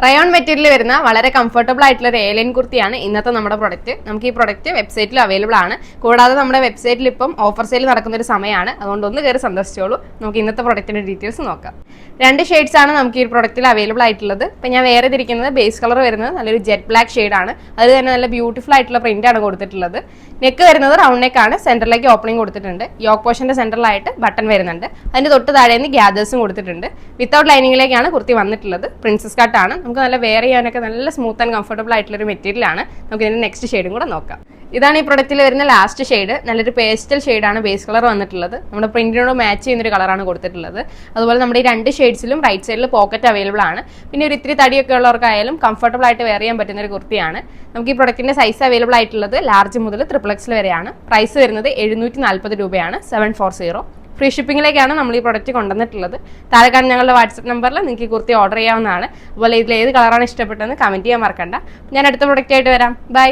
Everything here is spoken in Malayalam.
റയോൺ മെറ്റീരിയൽ വരുന്ന വളരെ കംഫർട്ടബിൾ ആയിട്ടുള്ള ഒരു എയർലൈൻ കുർത്തിയാണ് ഇന്നത്തെ നമ്മുടെ പ്രൊഡക്റ്റ്. നമുക്ക് ഈ പ്രൊഡക്റ്റ് വെബ്സൈറ്റിൽ അവൈലബിൾ ആണ്. കൂടാതെ നമ്മുടെ വെബ്സൈറ്റിൽ ഇപ്പം ഓഫർ സെയിൽ നടക്കുന്ന ഒരു സമയമാണ്. അതുകൊണ്ട് ഒന്ന് കയറി സന്ദർശിച്ചോളൂ. നമുക്ക് ഇന്നത്തെ പ്രൊഡക്റ്റിന്റെ ഡീറ്റെയിൽസ് നോക്കാം. 2 ഷെയ്ഡ്സ് ആണ് നമുക്ക് ഈ പ്രൊഡക്റ്റിൽ അവൈലബിൾ ആയിട്ടുള്ളത്. ഇപ്പം ഞാൻ വേറെ തിരിക്കുന്നത് ബേസ് കളർ വരുന്നത് നല്ലൊരു ജെറ്റ് ബ്ലാക്ക് ഷെയ്ഡാണ്. അത് തന്നെ നല്ല ബ്യൂട്ടിഫുൾ ആയിട്ടുള്ള പ്രിന്റ് ആണ് കൊടുത്തിട്ടുള്ളത്. നെക്ക് വരുന്നത് റൗണ്ട് നെക്ക് ആണ്. സെന്ററിലേക്ക് ഓപ്പണിംഗ് കൊടുത്തിട്ടുണ്ട്. യോക്ക് പോർഷന്റെ സെന്ററിലായിട്ട് ബട്ടൺ വരുന്നുണ്ട്. അതിന്റെ തൊട്ട് താഴേന്ന് ഗ്യാദേഴ്സും കൊടുത്തിട്ടുണ്ട്. വിത്തൗട്ട് ലൈനിങ്ങിലേക്കാണ് കുർത്തി വന്നിട്ടുള്ളത്. പ്രിൻസസ് കട്ട് ആണ്. നമുക്ക് നല്ല വെയർ ചെയ്യാനൊക്കെ നല്ല സ്മൂത്ത് ആൻഡ് കംഫർട്ടബിൾ ആയിട്ടുള്ള ഒരു മെറ്റീരിയൽ ആണ്. നമുക്ക് ഇതിന്റെ നെക്സ്റ്റ് ഷെയ്ഡും കൂടെ നോക്കാം. ഇതാണ് ഈ പ്രൊഡക്റ്റിൽ വരുന്ന ലാസ്റ്റ് ഷെയ്ഡ്. നല്ലൊരു പേസ്റ്റൽ ഷെയ്ഡാണ് ബേസ് കളർ വന്നിട്ടുള്ളത്. നമ്മുടെ പ്രിന്റിനോട് മാച്ച് ചെയ്യുന്നൊരു കളറാണ് കൊടുത്തിട്ടുള്ളത്. അതുപോലെ നമ്മുടെ ഈ 2 ഷെയ്ഡ്സിലും റൈറ്റ് സൈഡിൽ പോക്കറ്റ് അവൈലബിൾ ആണ്. പിന്നെ ഒരു ഇത്തിരി തടിയൊക്കെ ഉള്ളവർക്കായാലും കംഫർട്ടബിൾ ആയിട്ട് വെയർ ചെയ്യാൻ പറ്റുന്ന ഒരു കുർത്തിയാണ്. നമുക്ക് ഈ പ്രൊഡക്റ്റിന്റെ സൈസ് അവൈലബിൾ ആയിട്ടുള്ളത് ലാർജ് മുതൽ XXL വരെയാണ്. പ്രൈസ് വരുന്നത് 740 രൂപയാണ്. 740. ഫ്രീ ഷിപ്പിംഗിലേക്കാണ് നമ്മൾ ഈ പ്രൊഡക്റ്റ് കൊണ്ടുവന്നിട്ടുള്ളത്. താഴെ കാണുന്ന ഞങ്ങളുടെ വാട്സ്ആപ്പ് നമ്പറിൽ നിങ്ങൾക്ക് ഈ കുർത്തി ഓർഡർ ചെയ്യാവുന്നതാണ്. അതുപോലെ ഇതിൽ ഏത് കളറാണ് ഇഷ്ടപ്പെട്ടതെന്ന് കമൻറ്റ് ചെയ്യാൻ മറക്കണ്ട. ഞാൻ അടുത്ത പ്രൊഡക്റ്റ് ആയിട്ട് വരാം. ബൈ.